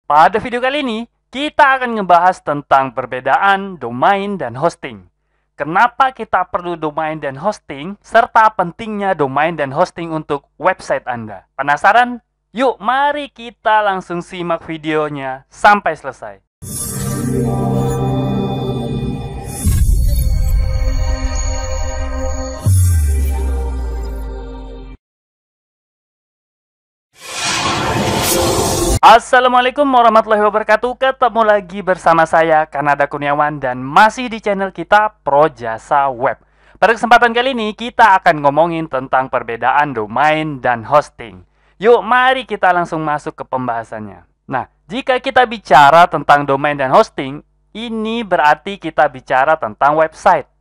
Pada video kali ini, kita akan ngebahas tentang perbedaan domain dan hosting. Kenapa kita perlu domain dan hosting, serta pentingnya domain dan hosting untuk website Anda. Penasaran? Yuk, mari kita langsung simak videonya sampai selesai. Assalamualaikum warahmatullahi wabarakatuh. Ketemu lagi bersama saya Kanada Kurniawan dan masih di channel kita Pro Jasa Web. Pada kesempatan kali ini kita akan ngomongin tentang perbedaan domain dan hosting. Yuk mari kita langsung masuk ke pembahasannya. Nah, jika kita bicara tentang domain dan hosting, ini berarti kita bicara tentang website.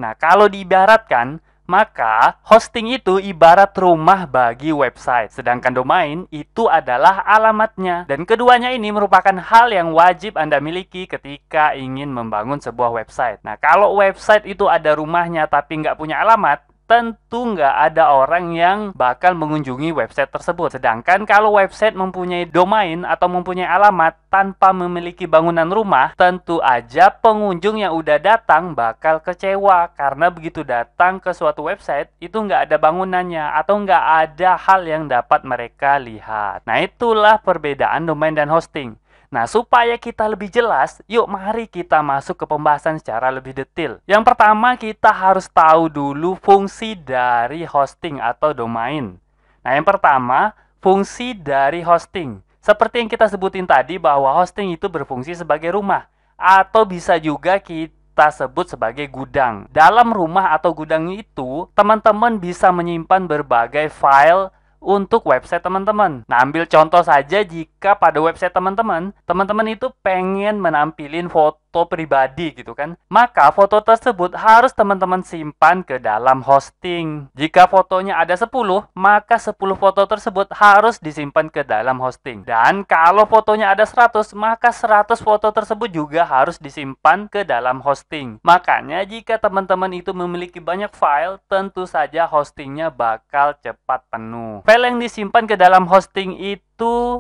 Nah, kalau diibaratkan, maka hosting itu ibarat rumah bagi website, sedangkan domain itu adalah alamatnya. Dan keduanya ini merupakan hal yang wajib Anda miliki ketika ingin membangun sebuah website. Nah, kalau website itu ada rumahnya tapi nggak punya alamat, tentu nggak ada orang yang bakal mengunjungi website tersebut. Sedangkan kalau website mempunyai domain atau mempunyai alamat tanpa memiliki bangunan rumah, tentu aja pengunjung yang udah datang bakal kecewa. Karena begitu datang ke suatu website, itu nggak ada bangunannya atau nggak ada hal yang dapat mereka lihat. Nah, itulah perbedaan domain dan hosting. Nah, supaya kita lebih jelas, yuk mari kita masuk ke pembahasan secara lebih detail. Yang pertama, kita harus tahu dulu fungsi dari hosting atau domain. Nah, yang pertama, fungsi dari hosting. Seperti yang kita sebutin tadi bahwa hosting itu berfungsi sebagai rumah. Atau bisa juga kita sebut sebagai gudang. Dalam rumah atau gudang itu, teman-teman bisa menyimpan berbagai file untuk website teman-teman. Nah, ambil contoh saja jika pada website teman-teman itu pengen menampilin foto pribadi gitu kan. Maka foto tersebut harus teman-teman simpan ke dalam hosting. Jika fotonya ada 10, maka 10 foto tersebut harus disimpan ke dalam hosting. Dan kalau fotonya ada 100, maka 100 foto tersebut juga harus disimpan ke dalam hosting. Makanya jika teman-teman itu memiliki banyak file, tentu saja hostingnya bakal cepat penuh. File yang disimpan ke dalam hosting itu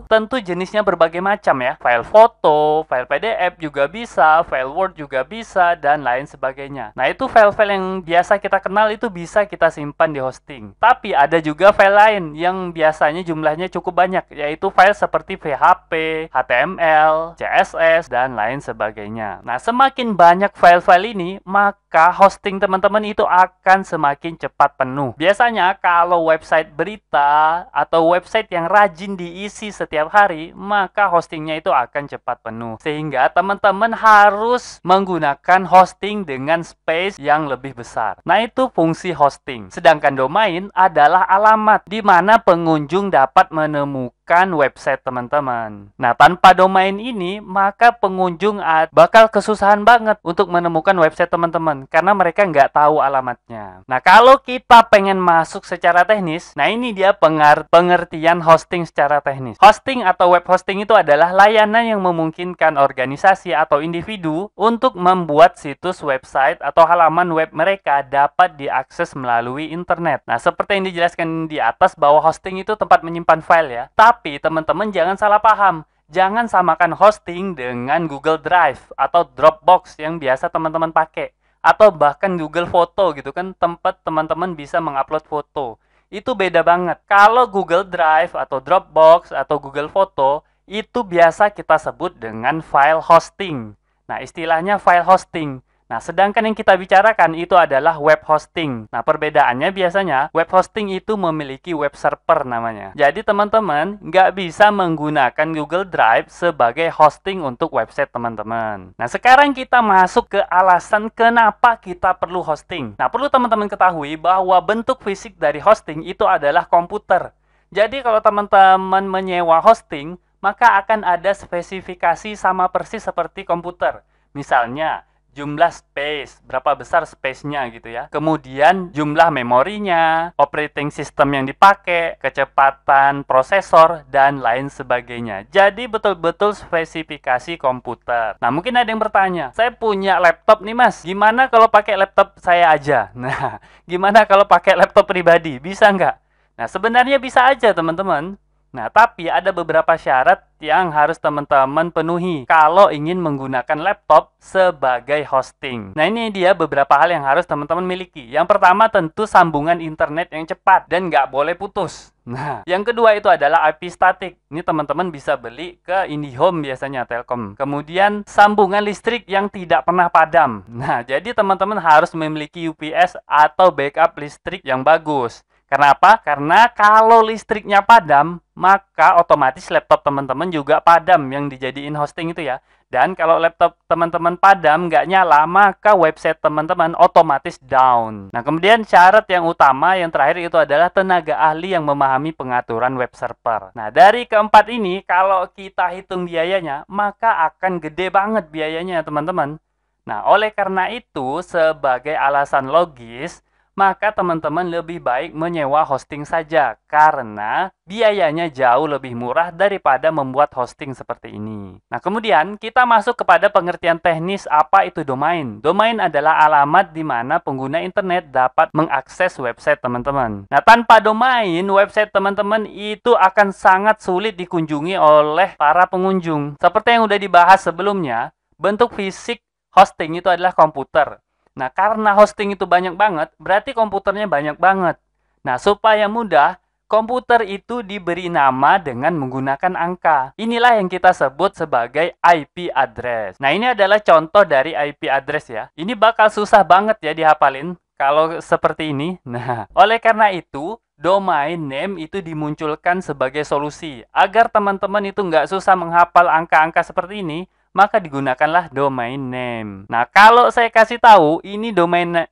tentu jenisnya berbagai macam ya. File foto, file PDF juga bisa, file Word juga bisa, dan lain sebagainya. Nah, itu file-file yang biasa kita kenal itu bisa kita simpan di hosting. Tapi ada juga file lain yang biasanya jumlahnya cukup banyak, yaitu file seperti PHP, HTML, CSS, dan lain sebagainya. Nah, semakin banyak file-file ini, maka hosting teman-teman itu akan semakin cepat penuh. Biasanya kalau website berita atau website yang rajin diisi setiap hari, maka hostingnya itu akan cepat penuh. Sehingga teman-teman harus menggunakan hosting dengan space yang lebih besar. Nah, itu fungsi hosting. Sedangkan domain adalah alamat di mana pengunjung dapat menemukan website teman-teman. Nah, tanpa domain ini, maka pengunjung bakal kesusahan banget untuk menemukan website teman-teman karena mereka nggak tahu alamatnya. Nah, kalau kita pengen masuk secara teknis, nah ini dia pengertian hosting secara teknis. Hosting atau web hosting itu adalah layanan yang memungkinkan organisasi atau individu untuk membuat situs website atau halaman web mereka dapat diakses melalui internet. Nah, seperti yang dijelaskan di atas bahwa hosting itu tempat menyimpan file ya. Tapi teman-teman jangan salah paham. Jangan samakan hosting dengan Google Drive atau Dropbox yang biasa teman-teman pakai. Atau bahkan Google Foto gitu kan, tempat teman-teman bisa mengupload foto. Itu beda banget. Kalau Google Drive atau Dropbox atau Google Foto, itu biasa kita sebut dengan file hosting. Nah, istilahnya file hosting. Nah, sedangkan yang kita bicarakan itu adalah web hosting. Nah, perbedaannya biasanya web hosting itu memiliki web server namanya. Jadi teman-teman nggak bisa menggunakan Google Drive sebagai hosting untuk website teman-teman. Nah, sekarang kita masuk ke alasan kenapa kita perlu hosting. Nah, perlu teman-teman ketahui bahwa bentuk fisik dari hosting itu adalah komputer. Jadi kalau teman-teman menyewa hosting, maka akan ada spesifikasi sama persis seperti komputer. Misalnya, jumlah space, berapa besar space-nya gitu ya. Kemudian jumlah memorinya, operating system yang dipakai, kecepatan prosesor, dan lain sebagainya. Jadi betul-betul spesifikasi komputer. Nah, mungkin ada yang bertanya, saya punya laptop nih mas, gimana kalau pakai laptop saya aja? Nah, gimana kalau pakai laptop pribadi? Bisa nggak? Nah, sebenarnya bisa aja teman-teman. Nah, tapi ada beberapa syarat yang harus teman-teman penuhi kalau ingin menggunakan laptop sebagai hosting. Nah, ini dia beberapa hal yang harus teman-teman miliki. Yang pertama tentu sambungan internet yang cepat dan nggak boleh putus. Nah, yang kedua itu adalah IP statik. Ini teman-teman bisa beli ke IndiHome biasanya, Telkom. Kemudian sambungan listrik yang tidak pernah padam. Nah, jadi teman-teman harus memiliki UPS atau backup listrik yang bagus. Karena apa? Karena kalau listriknya padam, maka otomatis laptop teman-teman juga padam yang dijadiin hosting itu ya. Dan kalau laptop teman-teman padam, nggak nyala, maka website teman-teman otomatis down. Nah, kemudian syarat yang utama, yang terakhir itu adalah tenaga ahli yang memahami pengaturan web server. Nah, dari keempat ini, kalau kita hitung biayanya, maka akan gede banget biayanya, teman-teman. Nah, oleh karena itu, sebagai alasan logis, maka teman-teman lebih baik menyewa hosting saja karena biayanya jauh lebih murah daripada membuat hosting seperti ini. Nah, kemudian kita masuk kepada pengertian teknis apa itu domain. Domain adalah alamat di mana pengguna internet dapat mengakses website teman-teman. Nah, tanpa domain, website teman-teman itu akan sangat sulit dikunjungi oleh para pengunjung. Seperti yang sudah dibahas sebelumnya, bentuk fisik hosting itu adalah komputer. Nah, karena hosting itu banyak banget, berarti komputernya banyak banget. Nah, supaya mudah, komputer itu diberi nama dengan menggunakan angka. Inilah yang kita sebut sebagai IP address. Nah, ini adalah contoh dari IP address ya. Ini bakal susah banget ya dihafalin kalau seperti ini. Nah, oleh karena itu, domain name itu dimunculkan sebagai solusi. Agar teman-teman itu nggak susah menghafal angka-angka seperti ini, maka digunakanlah domain name. Nah, kalau saya kasih tahu ini domain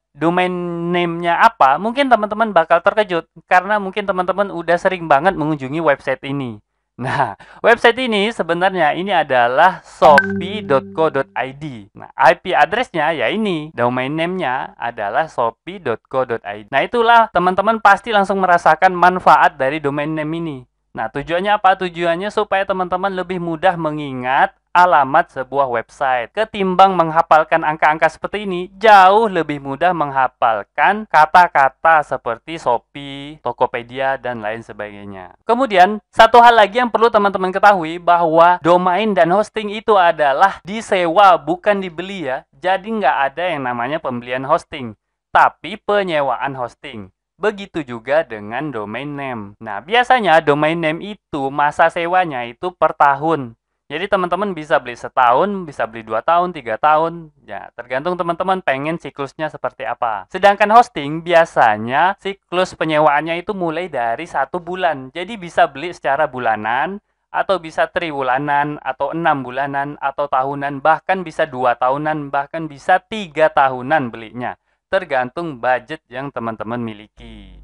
name-nya apa, mungkin teman-teman bakal terkejut karena mungkin teman-teman udah sering banget mengunjungi website ini. Nah, website ini sebenarnya ini adalah shopee.co.id. Nah, IP address-nya ya ini, domain name-nya adalah shopee.co.id. Nah, itulah teman-teman pasti langsung merasakan manfaat dari domain name ini. Nah, tujuannya apa? Tujuannya supaya teman-teman lebih mudah mengingat alamat sebuah website. Ketimbang menghafalkan angka-angka seperti ini, jauh lebih mudah menghafalkan kata-kata seperti Shopee, Tokopedia, dan lain sebagainya. Kemudian, satu hal lagi yang perlu teman-teman ketahui bahwa domain dan hosting itu adalah disewa, bukan dibeli ya. Jadi nggak ada yang namanya pembelian hosting, tapi penyewaan hosting. Begitu juga dengan domain name. Nah, biasanya domain name itu masa sewanya itu per tahun. Jadi teman-teman bisa beli setahun, bisa beli 2 tahun, 3 tahun. Ya, tergantung teman-teman pengen siklusnya seperti apa. Sedangkan hosting biasanya siklus penyewaannya itu mulai dari 1 bulan. Jadi bisa beli secara bulanan, atau bisa triwulanan, atau 6 bulanan, atau tahunan, bahkan bisa 2 tahunan, bahkan bisa 3 tahunan belinya. Tergantung budget yang teman-teman miliki.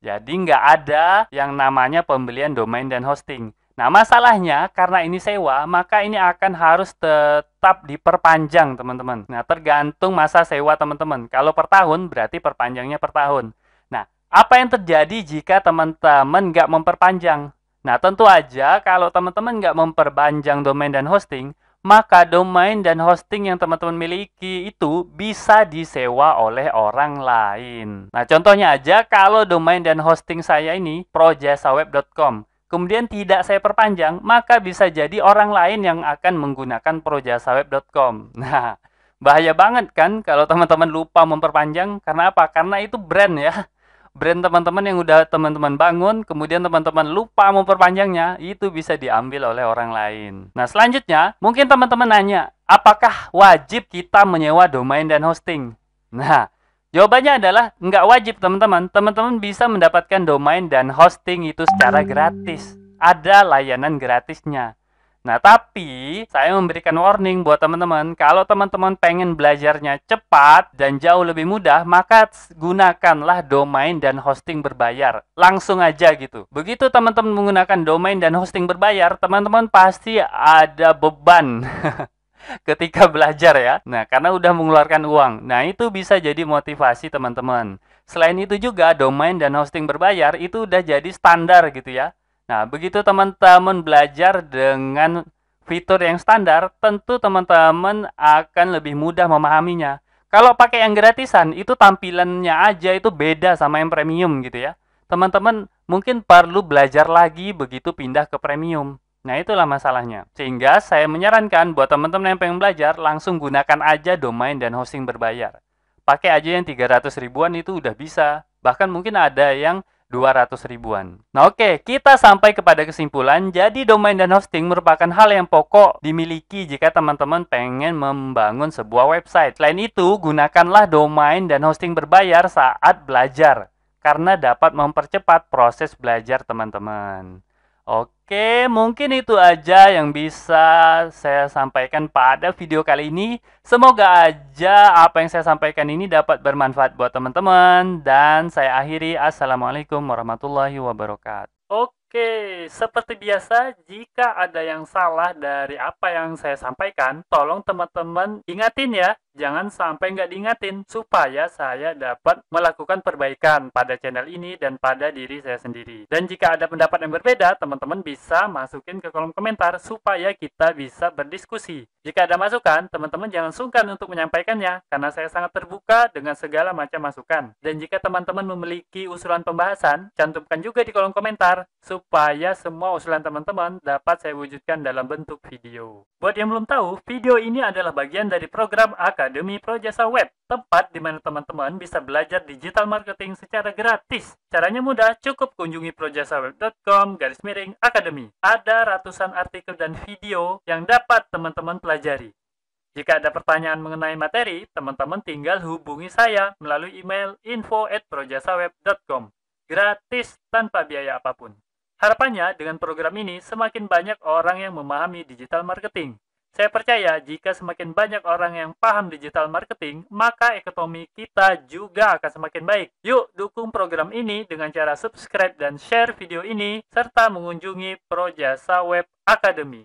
Jadi nggak ada yang namanya pembelian domain dan hosting. Nah, masalahnya karena ini sewa, maka ini akan harus tetap diperpanjang, teman-teman. Nah, tergantung masa sewa teman-teman. Kalau per tahun, berarti perpanjangnya per tahun. Nah, apa yang terjadi jika teman-teman nggak memperpanjang? Nah, tentu aja kalau teman-teman nggak memperpanjang domain dan hosting, maka domain dan hosting yang teman-teman miliki itu bisa disewa oleh orang lain. Nah, contohnya aja kalau domain dan hosting saya ini projasaweb.com. Kemudian tidak saya perpanjang, maka bisa jadi orang lain yang akan menggunakan projasaweb.com. Nah, bahaya banget kan kalau teman-teman lupa memperpanjang. Karena apa? Karena itu brand ya. Brand teman-teman yang udah teman-teman bangun, kemudian teman-teman lupa memperpanjangnya, itu bisa diambil oleh orang lain. Nah, selanjutnya, mungkin teman-teman nanya, apakah wajib kita menyewa domain dan hosting? Nah, jawabannya adalah nggak wajib, teman-teman. Teman-teman bisa mendapatkan domain dan hosting itu secara gratis. Ada layanan gratisnya. Nah, tapi saya memberikan warning buat teman-teman. Kalau teman-teman pengen belajarnya cepat dan jauh lebih mudah, maka gunakanlah domain dan hosting berbayar. Langsung aja gitu. Begitu teman-teman menggunakan domain dan hosting berbayar, teman-teman pasti ada beban. Ketika belajar ya. Nah, karena udah mengeluarkan uang. Nah, itu bisa jadi motivasi teman-teman. Selain itu juga domain dan hosting berbayar itu udah jadi standar gitu ya. Nah, begitu teman-teman belajar dengan fitur yang standar, tentu teman-teman akan lebih mudah memahaminya. Kalau pakai yang gratisan, itu tampilannya aja itu beda sama yang premium gitu ya. Teman-teman mungkin perlu belajar lagi begitu pindah ke premium. Nah, itulah masalahnya. Sehingga saya menyarankan buat teman-teman yang pengen belajar, langsung gunakan aja domain dan hosting berbayar. Pakai aja yang 300 ribuan itu udah bisa. Bahkan mungkin ada yang 200 ribuan. Nah, oke, kita sampai kepada kesimpulan. Jadi, domain dan hosting merupakan hal yang pokok dimiliki jika teman-teman pengen membangun sebuah website. Selain itu, gunakanlah domain dan hosting berbayar saat belajar, karena dapat mempercepat proses belajar teman-teman. Oke, mungkin itu aja yang bisa saya sampaikan pada video kali ini. Semoga aja apa yang saya sampaikan ini dapat bermanfaat buat teman-teman. Dan saya akhiri. Assalamualaikum warahmatullahi wabarakatuh. Oke, seperti biasa, jika ada yang salah dari apa yang saya sampaikan, tolong teman-teman ingatin ya. Jangan sampai nggak diingatin, supaya saya dapat melakukan perbaikan pada channel ini dan pada diri saya sendiri. Dan jika ada pendapat yang berbeda, teman-teman bisa masukin ke kolom komentar, supaya kita bisa berdiskusi. Jika ada masukan, teman-teman jangan sungkan untuk menyampaikannya, karena saya sangat terbuka dengan segala macam masukan. Dan jika teman-teman memiliki usulan pembahasan, cantumkan juga di kolom komentar, supaya semua usulan teman-teman dapat saya wujudkan dalam bentuk video. Buat yang belum tahu, video ini adalah bagian dari program Akademi Projasa Web, tempat di mana teman-teman bisa belajar digital marketing secara gratis. Caranya mudah, cukup kunjungi projasaweb.com/academy. Ada ratusan artikel dan video yang dapat teman-teman pelajari. Jika ada pertanyaan mengenai materi, teman-teman tinggal hubungi saya melalui email info@projasaweb.com. Gratis tanpa biaya apapun. Harapannya dengan program ini semakin banyak orang yang memahami digital marketing. Saya percaya jika semakin banyak orang yang paham digital marketing, maka ekonomi kita juga akan semakin baik. Yuk dukung program ini dengan cara subscribe dan share video ini, serta mengunjungi Projasa Web Academy.